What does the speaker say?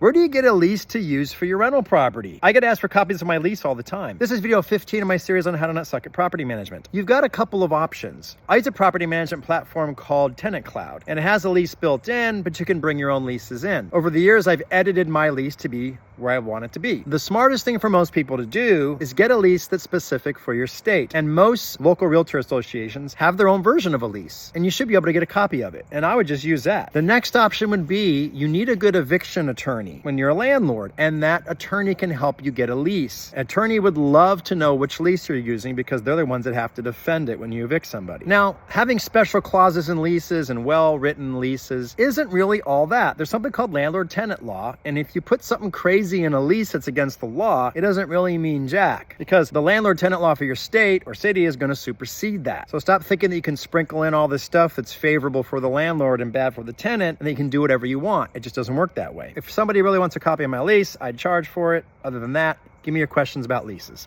Where do you get a lease to use for your rental property? I get asked for copies of my lease all the time. This is video 15 of my series on how to not suck at property management. You've got a couple of options. I use a property management platform called Tenant Cloud, and it has a lease built in, but you can bring your own leases in. Over the years, I've edited my lease to be where I want it to be. The smartest thing for most people to do is get a lease that's specific for your state. And most local realtor associations have their own version of a lease, and you should be able to get a copy of it. And I would just use that. The next option would be you need a good eviction attorney when you're a landlord, and that attorney can help you get a lease. Attorney would love to know which lease you're using because they're the ones that have to defend it when you evict somebody. Now, having special clauses in leases and well-written leases isn't really all that. There's something called landlord-tenant law, and if you put something crazy in a lease that's against the law, it doesn't really mean jack, because the landlord-tenant law for your state or city is going to supersede that. So stop thinking that you can sprinkle in all this stuff that's favorable for the landlord and bad for the tenant, and then you can do whatever you want. It just doesn't work that way. If somebody really wants a copy of my lease, I'd charge for it. Other than that, give me your questions about leases.